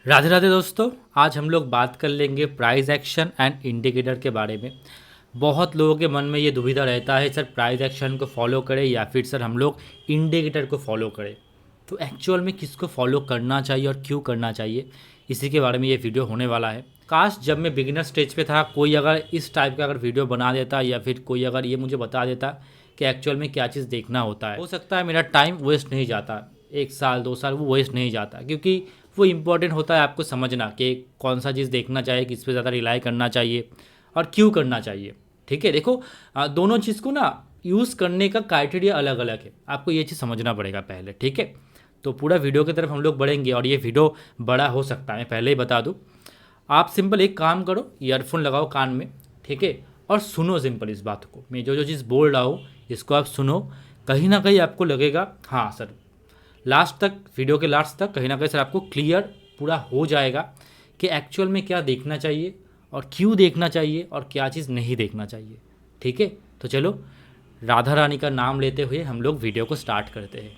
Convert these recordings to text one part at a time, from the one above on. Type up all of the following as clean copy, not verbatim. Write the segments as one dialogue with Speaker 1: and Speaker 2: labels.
Speaker 1: राधे राधे दोस्तों, आज हम लोग बात कर लेंगे प्राइस एक्शन एंड इंडिकेटर के बारे में। बहुत लोगों के मन में ये दुविधा रहता है, सर प्राइस एक्शन को फॉलो करें या फिर सर हम लोग इंडिकेटर को फॉलो करें। तो एक्चुअल में किसको फॉलो करना चाहिए और क्यों करना चाहिए, इसी के बारे में ये वीडियो होने वाला है। काश जब मैं बिगिनर स्टेज पे था कोई अगर इस टाइप का अगर वीडियो बना देता या फिर कोई अगर ये मुझे बता देता कि एक्चुअल में क्या चीज़ देखना होता है, हो सकता है मेरा टाइम वेस्ट नहीं जाता, 1 साल 2 साल वो वेस्ट नहीं जाता, क्योंकि वो इम्पॉर्टेंट होता है आपको समझना कि कौन सा चीज़ देखना चाहिए, किस पे ज़्यादा रिलाई करना चाहिए और क्यों करना चाहिए। ठीक है, देखो दोनों चीज़ को ना यूज़ करने का क्राइटेरिया अलग अलग है, आपको ये चीज़ समझना पड़ेगा पहले। ठीक है, तो पूरा वीडियो की तरफ हम लोग बढ़ेंगे और ये वीडियो बड़ा हो सकता है, मैं पहले ही बता दूँ। आप सिंपल एक काम करो, ईयरफोन लगाओ कान में, ठीक है, और सुनो सिंपल इस बात को। मैं जो जो चीज़ बोल रहा हूँ इसको आप सुनो, कहीं ना कहीं आपको लगेगा हाँ सर, लास्ट तक, वीडियो के लास्ट तक कहीं ना कहीं सर आपको क्लियर पूरा हो जाएगा कि एक्चुअल में क्या देखना चाहिए और क्यों देखना चाहिए और क्या चीज़ नहीं देखना चाहिए। ठीक है, तो चलो राधा रानी का नाम लेते हुए हम लोग वीडियो को स्टार्ट करते हैं।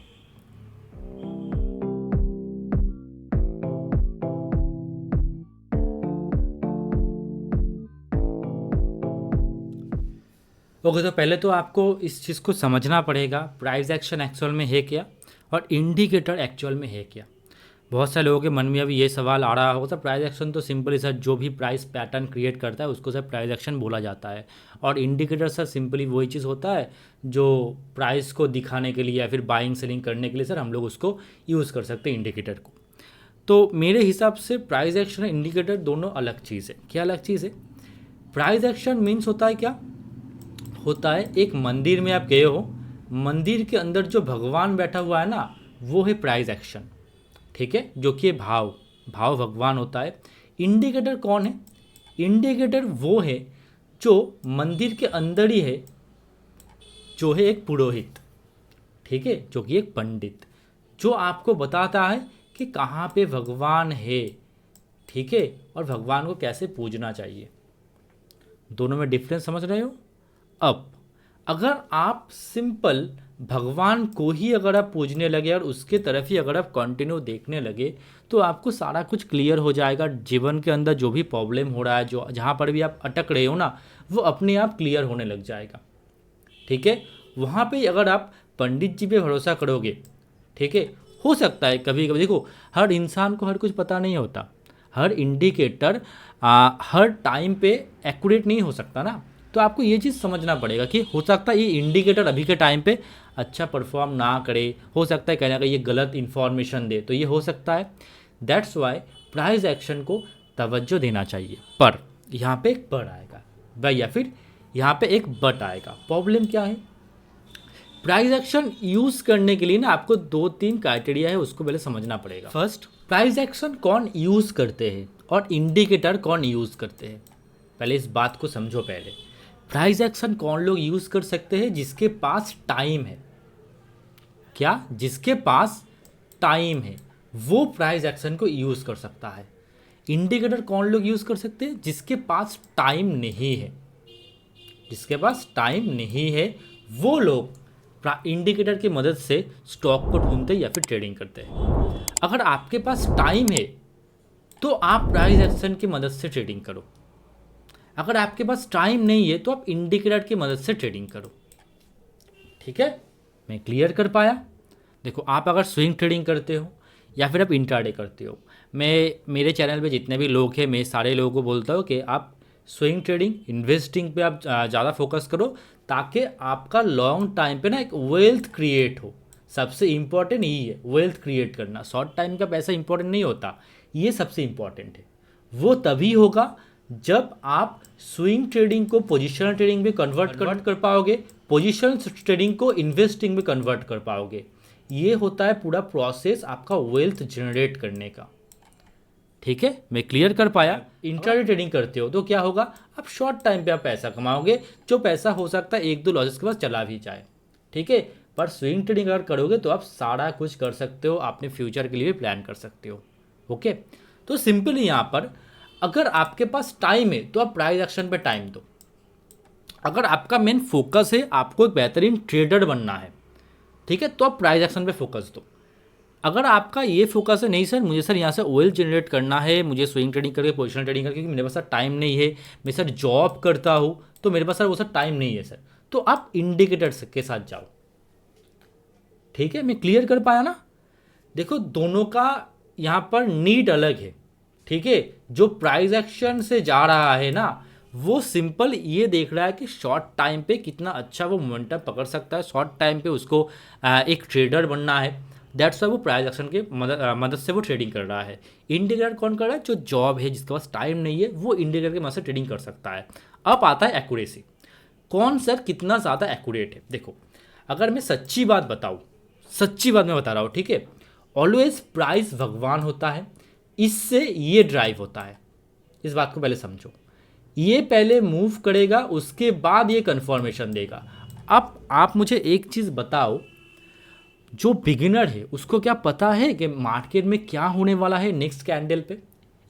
Speaker 1: ओके, तो पहले तो आपको इस चीज़ को समझना पड़ेगा प्राइस एक्शन एक्चुअल में है क्या और इंडिकेटर एक्चुअल में है क्या। बहुत सारे लोगों के मन में अभी ये सवाल आ रहा होगा, सर प्राइस एक्शन तो सिंपली सर जो भी प्राइस पैटर्न क्रिएट करता है उसको सर प्राइस एक्शन बोला जाता है, और इंडिकेटर सर सिंपली वही चीज़ होता है जो प्राइस को दिखाने के लिए या फिर बाइंग सेलिंग करने के लिए सर हम लोग उसको यूज़ कर सकते हैं इंडिकेटर को। तो मेरे हिसाब से प्राइस एक्शन और इंडिकेटर दोनों अलग चीज़ है। क्या अलग चीज़ है? प्राइस एक्शन मीन्स होता है क्या, होता है एक मंदिर में आप गए हो, मंदिर के अंदर जो भगवान बैठा हुआ है ना, वो है प्राइस एक्शन। ठीक है, जो कि भाव भाव भगवान होता है। इंडिकेटर कौन है? इंडिकेटर वो है जो मंदिर के अंदर ही है, जो है एक पुरोहित, ठीक है, जो कि एक पंडित, जो आपको बताता है कि कहाँ पे भगवान है। ठीक है, और भगवान को कैसे पूजना चाहिए। दोनों में डिफरेंस समझ रहे हो? अब अगर आप सिंपल भगवान को ही अगर आप पूजने लगे और उसके तरफ ही अगर आप कंटिन्यू देखने लगे, तो आपको सारा कुछ क्लियर हो जाएगा। जीवन के अंदर जो भी प्रॉब्लम हो रहा है, जो जहाँ पर भी आप अटक रहे हो ना, वो अपने आप क्लियर होने लग जाएगा। ठीक है, वहाँ पे अगर आप पंडित जी पे भरोसा करोगे, ठीक है, हो सकता है कभी कभी, देखो हर इंसान को हर कुछ पता नहीं होता, हर इंडिकेटर हर टाइम पे एक्यूरेट नहीं हो सकता ना। तो आपको ये चीज़ समझना पड़ेगा कि हो सकता है ये इंडिकेटर अभी के टाइम पे अच्छा परफॉर्म ना करे, हो सकता है कहीं ना कहीं ये गलत इन्फॉर्मेशन दे, तो ये हो सकता है। दैट्स वाई प्राइस एक्शन को तवज्जो देना चाहिए। पर यहाँ पे एक पर आएगा भाई, या फिर यहाँ पे एक बट आएगा। प्रॉब्लम क्या है? प्राइस एक्शन यूज करने के लिए ना आपको 2-3 क्राइटेरिया है, उसको पहले समझना पड़ेगा। फर्स्ट, प्राइस एक्शन कौन यूज करते हैं और इंडिकेटर कौन यूज करते हैं, पहले इस बात को समझो। पहले प्राइस एक्शन कौन लोग यूज कर सकते हैं? जिसके पास टाइम है। क्या? जिसके पास टाइम है वो प्राइस एक्शन को यूज कर सकता है। इंडिकेटर कौन लोग यूज कर सकते हैं? जिसके पास टाइम नहीं है। जिसके पास टाइम नहीं है वो लोग इंडिकेटर की मदद से स्टॉक को ढूंढते या फिर ट्रेडिंग करते हैं। अगर आपके पास टाइम है तो आप प्राइस एक्शन की मदद से ट्रेडिंग करो। अगर आपके पास टाइम नहीं है तो आप इंडिकेटर की मदद से ट्रेडिंग करो। ठीक है, मैं क्लियर कर पाया? देखो, आप अगर स्विंग ट्रेडिंग करते हो या फिर आप इंट्राडे करते हो, मैं मेरे चैनल पे जितने भी लोग हैं मैं सारे लोगों को बोलता हूँ कि आप स्विंग ट्रेडिंग इन्वेस्टिंग पे आप ज़्यादा फोकस करो, ताकि आपका लॉन्ग टाइम पे ना एक वेल्थ क्रिएट हो। सबसे इम्पॉर्टेंट यही है, वेल्थ क्रिएट करना। शॉर्ट टाइम का पैसा इंपॉर्टेंट नहीं होता, ये सबसे इम्पॉर्टेंट है। वो तभी होगा जब आप स्विंग ट्रेडिंग को पोजिशनल ट्रेडिंग में कन्वर्ट कर पाओगे, पोजिशनल ट्रेडिंग को इन्वेस्टिंग में कन्वर्ट कर पाओगे। ये होता है पूरा प्रोसेस आपका वेल्थ जनरेट करने का। ठीक है, मैं क्लियर कर पाया? इंट्राडे ट्रेडिंग करते हो तो क्या होगा, आप शॉर्ट टाइम पे आप पैसा कमाओगे, जो पैसा हो सकता है 1-2 लॉसेस के बाद चला भी जाए। ठीक है, पर स्विंग ट्रेडिंग अगर करोगे तो आप सारा कुछ कर सकते हो, अपने फ्यूचर के लिए भी प्लान कर सकते हो। ओके, तो सिंपली यहाँ पर अगर आपके पास टाइम है तो आप प्राइस एक्शन पे टाइम दो। अगर आपका मेन फोकस है आपको एक बेहतरीन ट्रेडर बनना है, ठीक है, तो आप प्राइस एक्शन पे फोकस दो। अगर आपका ये फोकस है नहीं सर मुझे सर यहाँ से ओएल जनरेट करना है, मुझे स्विंग ट्रेडिंग करके पोजिशनल ट्रेडिंग करके, क्योंकि मेरे पास सर टाइम नहीं है, मैं सर जॉब करता हूँ तो मेरे पास सर वो सर टाइम नहीं है सर, तो आप इंडिकेटर्स के साथ जाओ। ठीक है, मैं क्लियर कर पाया ना? देखो दोनों का यहाँ पर नीड अलग है। ठीक है, जो प्राइस एक्शन से जा रहा है ना वो सिंपल ये देख रहा है कि शॉर्ट टाइम पे कितना अच्छा वो मोमेंटम पकड़ सकता है, शॉर्ट टाइम पे उसको एक ट्रेडर बनना है। दैट्स वाई वो प्राइस एक्शन के मदद से वो ट्रेडिंग कर रहा है। इंडिकेटर कौन कर रहा है? जो जॉब है, जिसके पास टाइम नहीं है, वो इंडिकेटर की मदद से ट्रेडिंग कर सकता है। अब आता है एक्यूरेसी, कौन सर कितना ज़्यादा एक्यूरेट है। देखो अगर मैं सच्ची बात बताऊँ, सच्ची बात मैं बता रहा हूँ, ठीक है, ऑलवेज प्राइस भगवान होता है, इससे ये ड्राइव होता है। इस बात को पहले समझो, ये पहले मूव करेगा उसके बाद ये कन्फर्मेशन देगा। अब आप मुझे एक चीज़ बताओ, जो बिगिनर है उसको क्या पता है कि मार्केट में क्या होने वाला है नेक्स्ट कैंडल पे?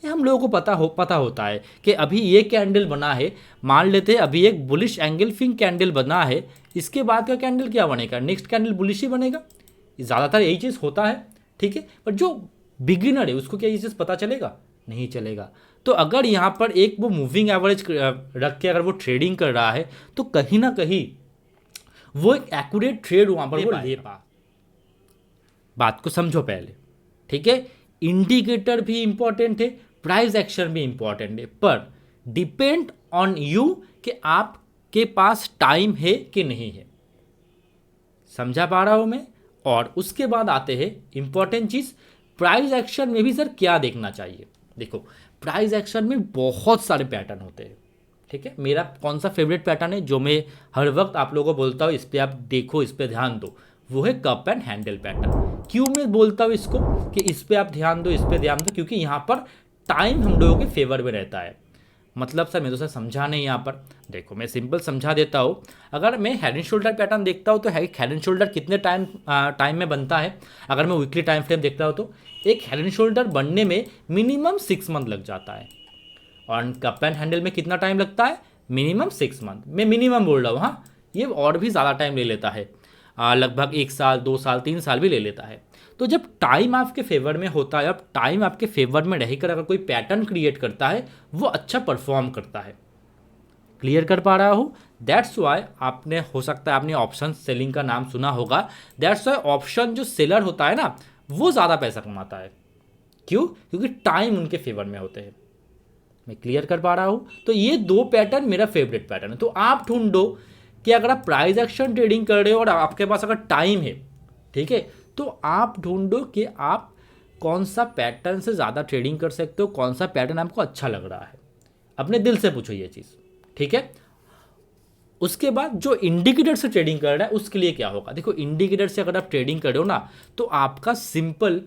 Speaker 1: ये हम लोगों को पता होता है कि अभी ये कैंडल बना है, मान लेते हैं अभी एक बुलिश एंगल फिंग कैंडल बना है, इसके बाद का कैंडल क्या बनेगा? नेक्स्ट कैंडल बुलिश ही बनेगा। ज़्यादातर यही चीज़ होता है। ठीक है, पर जो बिगिनर है उसको क्या ये चीज़ पता चलेगा? नहीं चलेगा। तो अगर यहाँ पर एक वो मूविंग एवरेज रख के अगर वो ट्रेडिंग कर रहा है तो कहीं ना कहीं वो एक एक्यूरेट ट्रेड वहाँ पर वो ले पा। बात को समझो पहले। ठीक है, इंडिकेटर भी इंपॉर्टेंट है, प्राइस एक्शन भी इंपॉर्टेंट है, पर डिपेंड ऑन यू कि आपके पास टाइम है कि नहीं है। समझा पा रहा हूं मैं? और उसके बाद आते हैं इंपॉर्टेंट चीज, प्राइस एक्शन में भी सर क्या देखना चाहिए। देखो प्राइस एक्शन में बहुत सारे पैटर्न होते हैं। ठीक है, मेरा कौन सा फेवरेट पैटर्न है जो मैं हर वक्त आप लोगों को बोलता हूँ, इस पर आप देखो, इस पर ध्यान दो, वो है कप एंड हैंडल पैटर्न। क्यों मैं बोलता हूँ इसको कि इस पर आप ध्यान दो, इस पर ध्यान दो? क्योंकि यहाँ पर टाइम हम लोगों के फेवर में रहता है। मतलब सर मैं तो सर समझा नहीं यहाँ पर। देखो मैं सिंपल समझा देता हूँ। अगर मैं हेड एंड शोल्डर पैटर्न देखता हूँ तो हेड एंड शोल्डर कितने टाइम में बनता है? अगर मैं वीकली टाइम फ्रेम देखता हूँ तो एक हेड एंड शोल्डर बनने में मिनिमम 6 मंथ लग जाता है। और कप एंड हैंडल में कितना टाइम लगता है? Minimum 6 month. मैं मिनिमम बोल रहा हूँ, हाँ, ये और भी ज़्यादा टाइम ले लेता है, लगभग 1 साल 2 साल 3 साल भी ले लेता है। तो जब टाइम आपके फेवर में होता है, अब टाइम आपके फेवर में रहकर अगर कोई पैटर्न क्रिएट करता है वो अच्छा परफॉर्म करता है। क्लियर कर पा रहा हूँ? दैट्स वाई आपने, हो सकता है आपने ऑप्शन सेलिंग का नाम सुना होगा। दैट्स वाई ऑप्शन जो सेलर होता है ना वो ज़्यादा पैसा कमाता है। क्यों? क्योंकि टाइम उनके फेवर में होते हैं। मैं क्लियर कर पा रहा हूँ? तो ये दो पैटर्न मेरा फेवरेट पैटर्न है। तो आप ढूंढो कि अगर आप प्राइस एक्शन ट्रेडिंग कर रहे हो और आपके पास अगर टाइम है, ठीक है, तो आप ढूंढो कि आप कौन सा पैटर्न से ज़्यादा ट्रेडिंग कर सकते हो, कौन सा पैटर्न आपको अच्छा लग रहा है। अपने दिल से पूछो ये चीज़। ठीक है, उसके बाद जो इंडिकेटर से ट्रेडिंग कर रहा है उसके लिए क्या होगा? देखो इंडिकेटर से अगर आप ट्रेडिंग कर रहे हो ना तो आपका सिंपल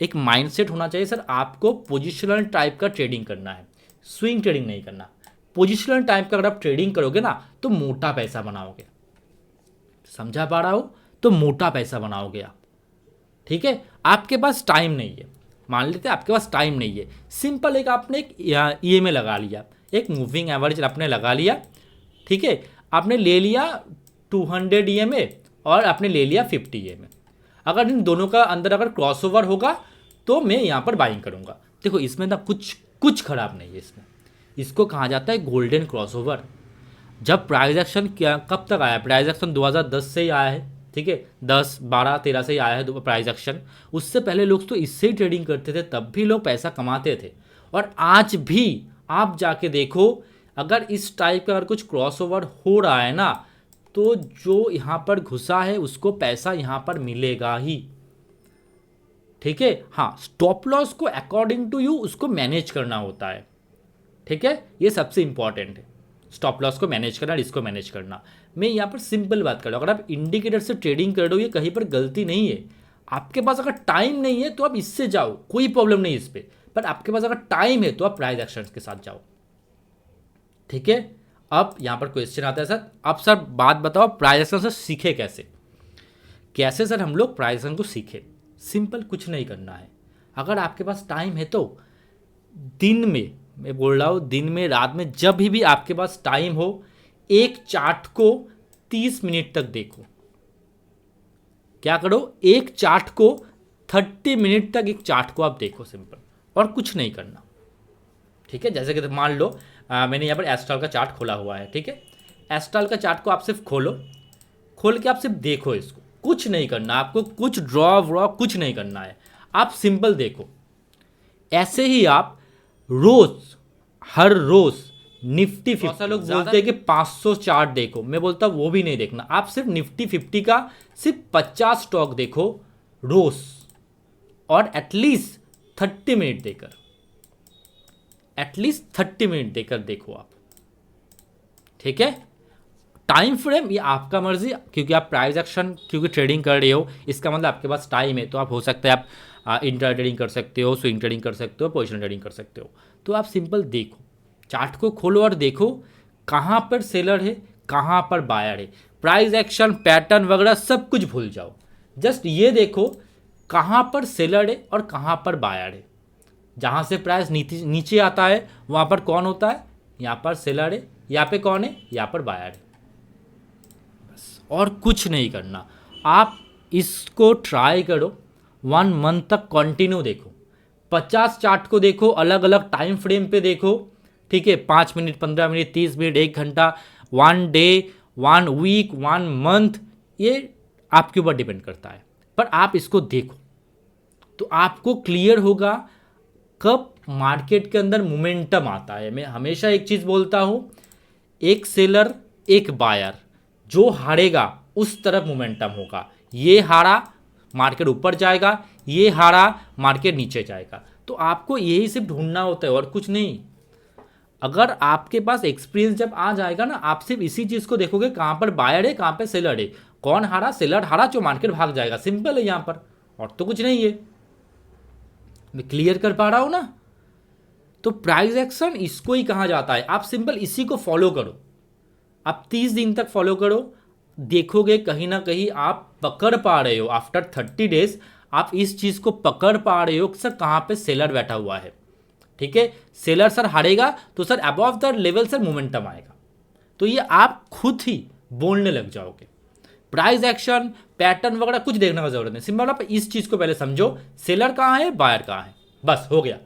Speaker 1: एक माइंडसेट होना चाहिए, सर आपको पोजिशनल टाइप का ट्रेडिंग करना है, स्विंग ट्रेडिंग नहीं करना। पोजिशनल टाइप का अगर आप ट्रेडिंग करोगे ना तो मोटा पैसा बनाओगे। समझा पा रहा हो? तो मोटा पैसा बनाओगे आप। ठीक है, आपके पास टाइम नहीं है, मान लेते हैं आपके पास टाइम नहीं है, सिंपल एक आपने एक ईएमए लगा लिया, एक मूविंग एवरेज आपने लगा लिया। ठीक है, आपने ले लिया 200 ईएमए और आपने ले लिया 50 ईएमए। अगर इन दोनों का अंदर अगर क्रॉसओवर होगा तो मैं यहाँ पर बाइंग करूँगा। देखो इसमें ना कुछ खराब नहीं है इसमें, इसको कहा जाता है गोल्डन क्रॉसओवर। जब प्राइस एक्शन क्या कब तक आया? प्राइस एक्शन 2010 से ही आया है। ठीक है, 10 12 13 से ही आया है प्राइस एक्शन। उससे पहले लोग तो इससे ही ट्रेडिंग करते थे, तब भी लोग पैसा कमाते थे। और आज भी आप जाके देखो, अगर इस टाइप का अगर कुछ क्रॉसओवर हो रहा है ना तो जो यहाँ पर घुसा है उसको पैसा यहाँ पर मिलेगा ही। ठीक है, हाँ, स्टॉप लॉस को अकॉर्डिंग टू यू उसको मैनेज करना होता है। ठीक है, ये सबसे इंपॉर्टेंट है, स्टॉप लॉस को मैनेज करना, इसको मैनेज करना। मैं यहाँ पर सिंपल बात कर रहा हूँ, अगर आप इंडिकेटर से ट्रेडिंग कर रहे हो ये कहीं पर गलती नहीं है। आपके पास अगर टाइम नहीं है तो आप इससे जाओ, कोई प्रॉब्लम नहीं इस पर आपके पास अगर टाइम है तो आप प्राइस एक्शन के साथ जाओ। ठीक है, अब यहाँ पर क्वेश्चन आता है सर, अब सर बात बताओ प्राइस एक्शन से सीखे कैसे? कैसे सर हम लोग प्राइस एक्शन को सीखे? सिंपल, कुछ नहीं करना है। अगर आपके पास टाइम है तो दिन में, मैं बोल रहा हूँ दिन में रात में जब भी आपके पास टाइम हो, एक चार्ट को 30 मिनट तक देखो। क्या करो? एक चार्ट को 30 मिनट तक एक चार्ट को आप देखो सिंपल, और कुछ नहीं करना। ठीक है, जैसे कि मान लो मैंने यहाँ पर एस्ट्रल का चार्ट खोला हुआ है। ठीक है, एस्ट्रल का चार्ट को आप सिर्फ खोल के आप सिर्फ देखो इसको, कुछ नहीं करना आपको, कुछ ड्रॉ कुछ नहीं करना है, आप सिंपल देखो। ऐसे ही आप रोज हर रोज निफ्टी 50, लोग बोलते हैं कि 500 चार्ट देखो, मैं बोलता हूँ वो भी नहीं देखना, आप सिर्फ निफ्टी 50 का सिर्फ 50 स्टॉक देखो रोज, और एटलीस्ट 30 मिनट देकर, एटलीस्ट 30 मिनट देकर देखो आप। ठीक है, टाइम फ्रेम ये आपका मर्जी, क्योंकि आप प्राइस एक्शन क्योंकि ट्रेडिंग कर रहे हो, इसका मतलब आपके पास टाइम है, तो आप हो सकता है आप इंट्रा ट्रेडिंग कर सकते हो, स्विंग ट्रेडिंग कर सकते हो, पोजिशन ट्रेडिंग कर सकते हो। तो आप सिंपल देखो, चार्ट को खोलो और देखो कहाँ पर सेलर है, कहाँ पर बायर है। प्राइस एक्शन पैटर्न वगैरह सब कुछ भूल जाओ, जस्ट ये देखो कहाँ पर सेलर है और कहाँ पर बायर है। जहाँ से प्राइस नीचे आता है वहाँ पर कौन होता है, यहाँ पर सेलर है, यहाँ पे कौन है, यहाँ पर बायर है, बस, और कुछ नहीं करना। आप इसको ट्राई करो, 1 मंथ तक कंटिन्यू देखो, 50 चार्ट को देखो, अलग अलग टाइम फ्रेम पे देखो। ठीक है, 5 मिनट, 15 मिनट, 30 मिनट, 1 घंटा, 1 डे, 1 वीक, 1 मंथ, ये आपके ऊपर डिपेंड करता है, पर आप इसको देखो तो आपको क्लियर होगा कब मार्केट के अंदर मोमेंटम आता है। मैं हमेशा एक चीज़ बोलता हूँ, एक सेलर एक बायर, जो हारेगा उस तरफ मोमेंटम होगा। ये हारा मार्केट ऊपर जाएगा, ये हारा मार्केट नीचे जाएगा। तो आपको यही सिर्फ ढूंढना होता है और कुछ नहीं। अगर आपके पास एक्सपीरियंस जब आ जाएगा ना, आप सिर्फ इसी चीज़ को देखोगे, कहाँ पर बायर है, कहाँ पर सेलर है, कौन हारा, सेलर हारा, जो मार्केट भाग जाएगा। सिंपल है यहाँ पर, और तो कुछ नहीं है। मैं क्लियर कर पा रहा हूँ ना? तो प्राइस एक्शन इसको ही कहा जाता है। आप सिंपल इसी को फॉलो करो, आप 30 दिन तक फॉलो करो, देखोगे कहीं ना कहीं आप पकड़ पा रहे हो। आफ्टर 30 डेज आप इस चीज़ को पकड़ पा रहे हो कि सर कहाँ पे सेलर बैठा हुआ है। ठीक है, सेलर सर हारेगा तो sir above the level sir momentum आएगा। तो ये आप खुद ही बोलने लग जाओगे। प्राइस एक्शन पैटर्न वगैरह कुछ देखने का जरूरत नहीं, सिंपल आप इस चीज़ को पहले समझो, सेलर कहाँ है, बायर कहाँ है, बस हो गया,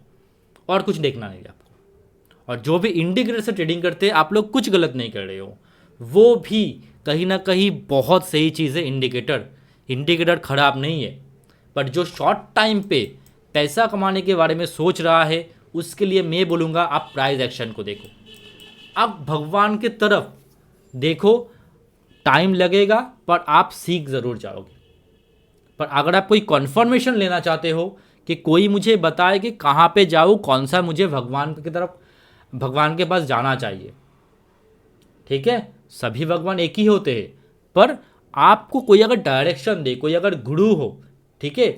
Speaker 1: और कुछ देखना नहीं आपको। और जो भी इंडिकेटर से ट्रेडिंग करते हैं, आप लोग कुछ गलत नहीं कर रहे हो, वो भी कहीं ना कहीं बहुत सही चीज़ है। इंडिकेटर खराब नहीं है, पर जो शॉर्ट टाइम पे पैसा कमाने के बारे में सोच रहा है, उसके लिए मैं बोलूँगा आप प्राइस एक्शन को देखो। आप भगवान के तरफ देखो, टाइम लगेगा पर आप सीख ज़रूर जाओगे। पर अगर आप कोई कन्फर्मेशन लेना चाहते हो कि कोई मुझे बताए कि कहाँ पे जाऊँ, कौन सा मुझे भगवान की तरफ, भगवान के पास जाना चाहिए, ठीक है, सभी भगवान एक ही होते हैं, पर आपको कोई अगर डायरेक्शन दे, कोई अगर गुरु हो, ठीक है,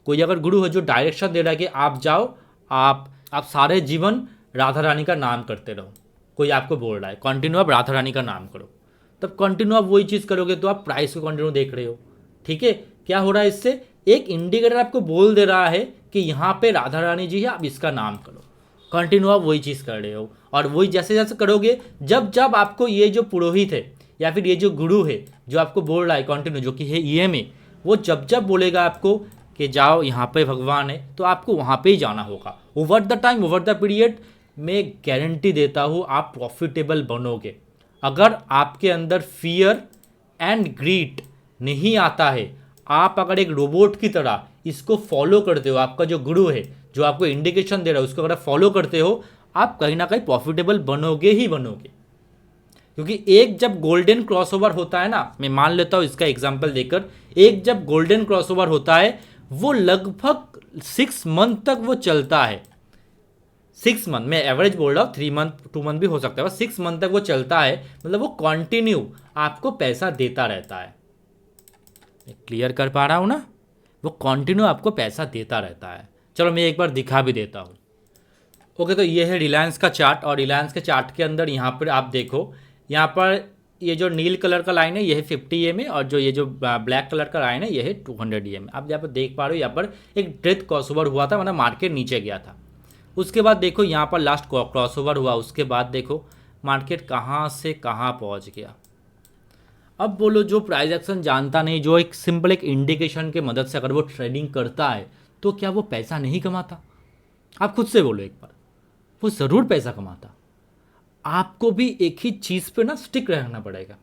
Speaker 1: कोई अगर गुरु हो जो डायरेक्शन दे रहा है कि आप जाओ, आप सारे जीवन राधा रानी का नाम करते रहो, कोई आपको बोल रहा है कंटिन्यू आप राधा रानी का नाम करो, तब कंटिन्यू आप वही चीज़ करोगे तो आप प्राइस को कंटिन्यू देख रहे हो। ठीक है, क्या हो रहा है इससे, एक इंडिकेटर आपको बोल दे रहा है कि यहाँ पे राधा रानी जी है, आप इसका नाम करो, कंटिन्यू आप वही चीज़ कर रहे हो। और वही जैसे जैसे करोगे, जब जब आपको ये जो पुरोहित है या फिर ये जो गुरु है जो आपको बोल रहा है कंटिन्यू, जो कि है EMA, वो जब जब बोलेगा आपको कि जाओ यहाँ पे भगवान है, तो आपको वहाँ पे ही जाना होगा। Over the time, over the period, मैं गारंटी देता हूँ आप प्रॉफिटेबल बनोगे। अगर आपके अंदर फियर एंड ग्रीड नहीं आता है, आप अगर एक रोबोट की तरह इसको फॉलो करते हो, आपका जो गुरु है जो आपको इंडिकेशन दे रहा है उसको अगर फॉलो करते हो, आप कहीं ना कहीं प्रॉफिटेबल बनोगे ही बनोगे। क्योंकि एक जब गोल्डन क्रॉसओवर होता है ना, मैं मान लेता हूँ इसका एग्जांपल देकर, एक जब गोल्डन क्रॉसओवर होता है वो लगभग 6 मंथ तक वो चलता है। 6 मंथ, मैं एवरेज बोल रहा हूँ, 3 मंथ 2 मंथ भी हो सकता है, 6 मंथ तक वो चलता है, मतलब वो कंटिन्यू आपको पैसा देता रहता है। मैं क्लियर कर पा रहा हूँ ना, वो कंटिन्यू आपको पैसा देता रहता है। चलो मैं एक बार दिखा भी देता हूँ। ओके, तो ये है रिलायंस का चार्ट, और रिलायंस के चार्ट के अंदर यहाँ पर आप देखो, यहाँ पर ये जो नील कलर का लाइन है ये है 50 EMA, और जो ये जो ब्लैक कलर का लाइन है ये है 200 EMA। आप यहाँ पर देख पा रहे हो, यहाँ पर एक डेथ क्रॉसओवर हुआ था, मतलब मार्केट नीचे गया था। उसके बाद देखो यहाँ पर लास्ट क्रॉसओवर हुआ, उसके बाद देखो मार्केट कहाँ से कहाँ पहुँच गया। अब बोलो, जो प्राइस एक्शन जानता नहीं, जो एक सिंपल एक इंडिकेशन के मदद से अगर वो ट्रेडिंग करता है, तो क्या वो पैसा नहीं कमाता? आप खुद से बोलो एक बार, वो ज़रूर पैसा कमाता। आपको भी एक ही चीज़ पे ना स्टिक रहना पड़ेगा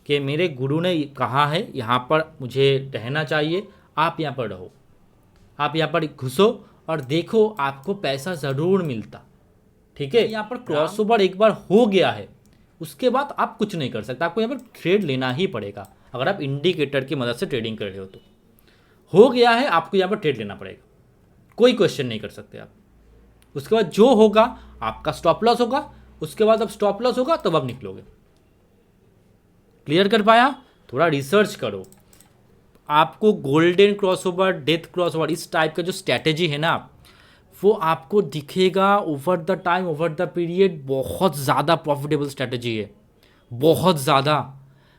Speaker 1: कि मेरे गुरु ने कहा है यहाँ पर मुझे रहना चाहिए, आप यहाँ पर रहो, आप यहाँ पर घुसो और देखो, आपको पैसा ज़रूर मिलता। ठीक है, यहाँ पर क्रॉसओवर एक बार हो गया है, उसके बाद आप कुछ नहीं कर सकते, आपको यहाँ पर ट्रेड लेना ही पड़ेगा। अगर आप इंडिकेटर की मदद से ट्रेडिंग कर रहे हो तो हो गया है, आपको यहाँ पर ट्रेड लेना पड़ेगा, कोई क्वेश्चन नहीं कर सकते आप। उसके बाद जो होगा आपका स्टॉप लॉस होगा, उसके बाद अब स्टॉप लॉस होगा तब आप निकलोगे। क्लियर कर पाया? थोड़ा रिसर्च करो। आपको गोल्डन क्रॉसओवर, डेथ क्रॉसओवर, इस टाइप का जो स्ट्रैटेजी है ना, वो आपको दिखेगा over the time, over the period बहुत ज़्यादा प्रॉफिटेबल स्ट्रैटेजी है, बहुत ज़्यादा।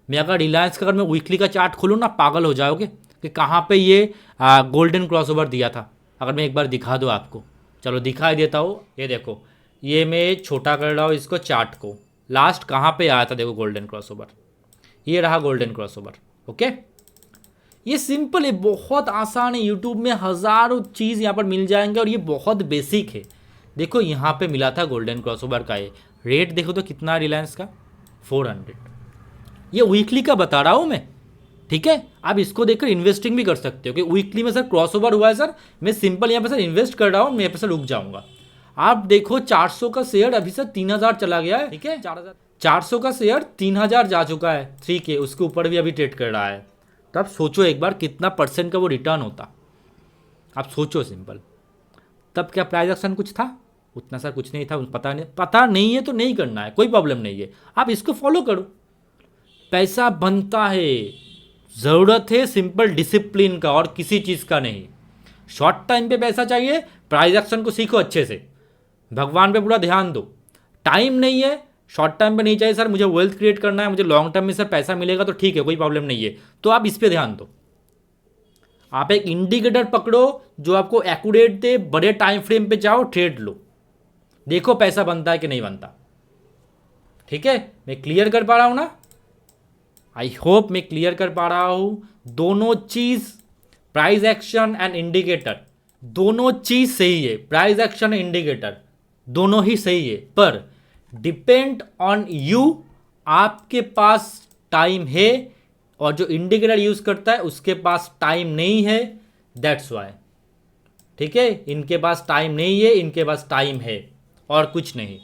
Speaker 1: मैं अगर रिलायंस का, अगर मैं वीकली का चार्ट खोलूँ ना, पागल हो जाओगे कि कहाँ पे ये गोल्डन क्रॉसओवर दिया था। अगर मैं एक बार दिखा दूँ आपको, चलो दिखाई देता हूँ। ये देखो, ये मैं छोटा कर रहा हूँ इसको, चार्ट को, लास्ट कहाँ पे आया था देखो गोल्डन क्रॉसओवर, ये रहा गोल्डन क्रॉसओवर। ओके, ये सिंपल है, बहुत आसान है। यूट्यूब में हज़ारों चीज़ यहाँ पर मिल जाएंगे और ये बहुत बेसिक है। देखो यहाँ पे मिला था गोल्डन क्रॉसओवर का, ये रेट देखो तो कितना, रिलायंस का 400। ये वीकली का बता रहा हूँ मैं, ठीक है। आप इसको देखकर इन्वेस्टिंग भी कर सकते हो कि वीकली में सर क्रॉसओवर हुआ है सर, मैं सिंपल यहाँ पे सर इन्वेस्ट कर रहा हूँ, मैं यहाँ पे सर रुक जाऊँगा। आप देखो 400 का शेयर अभी सर 3000 चला गया है, ठीक है। 400 का शेयर 3000 जा चुका है, 3K, उसके ऊपर भी अभी ट्रेड कर रहा है। तो आप सोचो एक बार कितना % का वो रिटर्न होता, आप सोचो सिंपल। तब क्या प्राइस एक्शन कुछ था? उतना सर कुछ नहीं था, पता नहीं है तो नहीं करना है, कोई प्रॉब्लम नहीं है, आप इसको फॉलो करो, पैसा बनता है। ज़रूरत है सिंपल डिसिप्लिन का और किसी चीज़ का नहीं। शॉर्ट टाइम पे पैसा चाहिए, प्राइस एक्शन को सीखो अच्छे से, भगवान पे पूरा ध्यान दो। टाइम नहीं है, शॉर्ट टाइम पे नहीं चाहिए सर, मुझे वेल्थ क्रिएट करना है, मुझे लॉन्ग टर्म में सर पैसा मिलेगा, तो ठीक है, कोई प्रॉब्लम नहीं है, तो आप इस पे ध्यान दो। आप एक इंडिकेटर पकड़ो जो आपको एक्यूरेट दे, बड़े टाइम फ्रेम पे जाओ, ट्रेड लो, देखो पैसा बनता है कि नहीं बनता। ठीक है, मैं क्लियर कर पा रहा हूं ना? आई होप मैं क्लियर कर पा रहा हूं। दोनों चीज, प्राइस एक्शन एंड इंडिकेटर, दोनों चीज सही है, प्राइस एक्शन एंड इंडिकेटर दोनों ही सही है, पर डिपेंड ऑन यू। आपके पास टाइम है और जो इंडिकेटर यूज करता है उसके पास टाइम नहीं है, दैट्स वाई। ठीक है, इनके पास टाइम नहीं है, इनके पास टाइम है, और कुछ नहीं।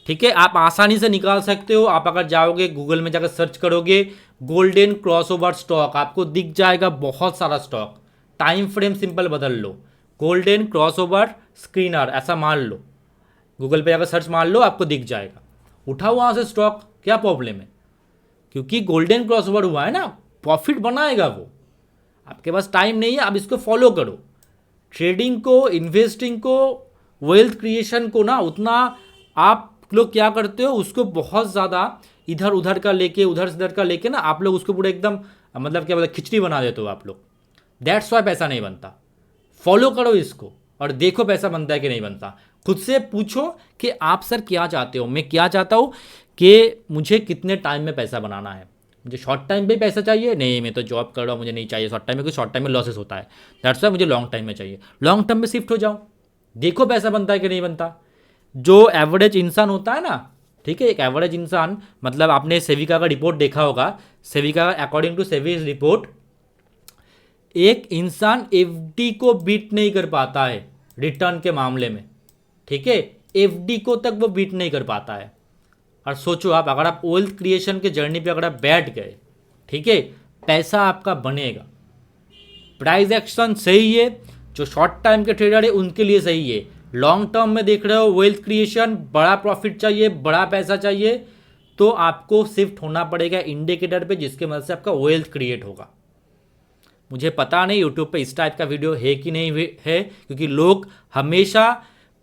Speaker 1: ठीक है, आप आसानी से निकाल सकते हो। आप अगर जाओगे गूगल में जाकर सर्च करोगे गोल्डन क्रॉसओवर स्टॉक, आपको दिख जाएगा बहुत सारा स्टॉक। टाइम फ्रेम सिंपल बदल लो, गोल्डन क्रॉसओवर स्क्रीनर ऐसा मान लो, गूगल पे जाकर सर्च मार लो, आपको दिख जाएगा। उठाओ वहाँ से स्टॉक, क्या प्रॉब्लम है? क्योंकि गोल्डन क्रॉसओवर हुआ है ना, प्रॉफिट बनाएगा वो। आपके पास टाइम नहीं है, आप इसको फॉलो करो। ट्रेडिंग को, इन्वेस्टिंग को, वेल्थ क्रिएशन को ना, उतना आप लोग क्या करते हो, उसको बहुत ज़्यादा इधर उधर का लेके, उधर से इधर का लेके ना, आप लोग उसको पूरा एकदम, मतलब क्या बोलते, खिचड़ी बना देते हो आप लोग। दैट्स वाई पैसा नहीं बनता। फॉलो करो इसको और देखो पैसा बनता है कि नहीं बनता। खुद से पूछो कि आप सर क्या चाहते हो, मैं क्या चाहता हूँ कि मुझे कितने टाइम में पैसा बनाना है। मुझे शॉर्ट टाइम पे पैसा चाहिए? नहीं, मैं तो जॉब कर रहा हूँ, मुझे नहीं चाहिए शॉर्ट टाइम में, क्योंकि शॉर्ट टाइम में लॉसेस होता है। दैट्स वाई मुझे लॉन्ग टाइम में चाहिए। लॉन्ग टर्म में शिफ्ट हो जाओ, देखो पैसा बनता है कि नहीं बनता। जो एवरेज इंसान होता है ना, ठीक है, एक एवरेज इंसान, मतलब आपने सेविका का रिपोर्ट देखा होगा, सेविका अकॉर्डिंग टू सेविज रिपोर्ट, एक इंसान एफडी को बीट नहीं कर पाता है रिटर्न के मामले में। ठीक है, एफडी को तक वो बीट नहीं कर पाता है। और सोचो आप, अगर आप वेल्थ क्रिएशन के जर्नी पे अगर आप बैठ गए, ठीक है, पैसा आपका बनेगा। प्राइस एक्शन सही है, जो शॉर्ट टाइम के ट्रेडर है उनके लिए सही है। लॉन्ग टर्म में देख रहे हो वेल्थ क्रिएशन, बड़ा प्रॉफिट चाहिए, बड़ा पैसा चाहिए, तो आपको शिफ्ट होना पड़ेगा इंडिकेटर पे, जिसके मदद से आपका वेल्थ क्रिएट होगा। मुझे पता नहीं यूट्यूब पे इस टाइप का वीडियो है कि नहीं है, क्योंकि लोग हमेशा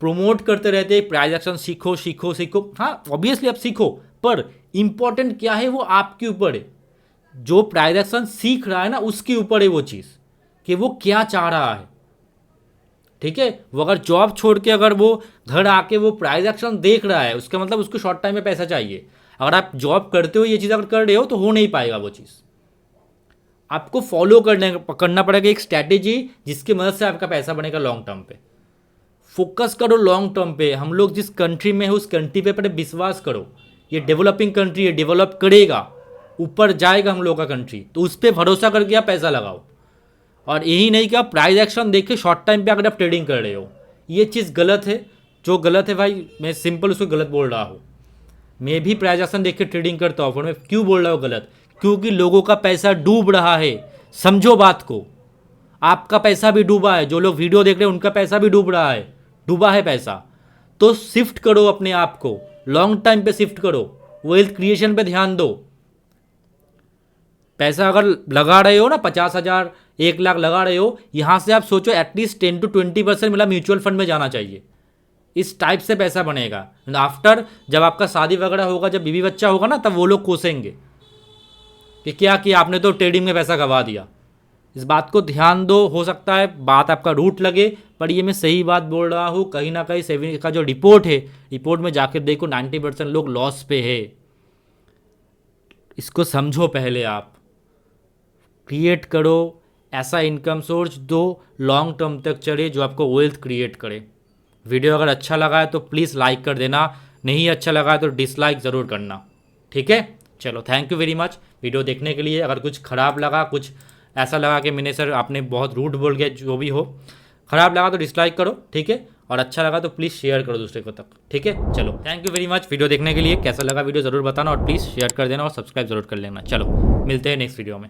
Speaker 1: प्रोमोट करते रहते हैं प्राइस एक्शन सीखो सीखो सीखो। हाँ, ऑब्वियसली आप सीखो, पर इंपॉर्टेंट क्या है वो आपके ऊपर है। जो प्राइस एक्शन सीख रहा है ना, उसके ऊपर है वो चीज़ कि वो क्या चाह रहा है। ठीक है, वो अगर जॉब छोड़ के अगर वो घर आके वो प्राइस एक्शन देख रहा है, उसका मतलब उसको शॉर्ट टाइम में पैसा चाहिए। अगर आप जॉब करते हो, ये चीज़ अगर कर रहे हो, तो हो नहीं पाएगा वो चीज़। आपको फॉलो करना पड़ेगा एक स्ट्रैटेजी जिसकी मदद से आपका पैसा बनेगा लॉन्ग टर्म पे। फोकस करो लॉन्ग टर्म पे। हम लोग जिस कंट्री में है उस कंट्री पे पहले विश्वास करो। ये डेवलपिंग कंट्री है, डेवलप करेगा, ऊपर जाएगा हम लोग का कंट्री, तो उस पर भरोसा करके आप पैसा लगाओ। और यही नहीं कि आप प्राइस एक्शन देख के शॉर्ट टाइम पे अगर आप ट्रेडिंग कर रहे हो, ये चीज़ गलत है। जो गलत है भाई, मैं सिंपल उसको गलत बोल रहा हूँ। मैं भी प्राइस एक्शन देख के ट्रेडिंग करता हूँ, पर मैं क्यों बोल रहा हूँ गलत? क्योंकि लोगों का पैसा डूब रहा है। समझो बात को, आपका पैसा भी डूबा है, जो लोग वीडियो देख रहे हैं उनका पैसा भी डूब रहा है, डूबा है पैसा। तो शिफ्ट करो अपने आप को, लॉन्ग टाइम पे शिफ्ट करो, वेल्थ क्रिएशन पे ध्यान दो। पैसा अगर लगा रहे हो ना 50,000 1 लाख लगा रहे हो, यहाँ से आप सोचो एटलीस्ट 10 to 20% मिला म्यूचुअल फंड में जाना चाहिए। इस टाइप से पैसा बनेगा। आफ्टर जब आपका शादी वगैरह होगा, जब बीवी बच्चा होगा ना, तब वो लोग कोसेंगे कि क्या किया आपने, तो ट्रेडिंग में पैसा गवा दिया। इस बात को ध्यान दो। हो सकता है बात आपका रूट लगे, पर ये मैं सही बात बोल रहा हूँ। कहीं ना कहीं सेविंग का जो रिपोर्ट है, रिपोर्ट में जाकर देखो 90% लोग लॉस पे है। इसको समझो पहले आप। क्रिएट करो ऐसा इनकम सोर्स जो लॉन्ग टर्म तक चले, जो आपको वेल्थ क्रिएट करे। वीडियो अगर अच्छा लगा है तो प्लीज़ लाइक कर देना, नहीं अच्छा लगा है तो डिसलाइक ज़रूर करना, ठीक है। चलो, thank you very much video देखने के लिए। अगर कुछ ख़राब लगा, कुछ ऐसा लगा कि मैंने सर आपने बहुत रूड बोल गया, जो भी हो, ख़राब लगा तो डिसलाइक करो, ठीक है। और अच्छा लगा तो प्लीज़ शेयर करो दूसरे को तक, ठीक है। चलो, thank you very much video देखने के लिए। कैसा लगा वीडियो ज़रूर बताना, और प्लीज़ शेयर कर देना और सब्सक्राइब ज़रूर कर लेना। चलो, मिलते हैं नेक्स्ट वीडियो में।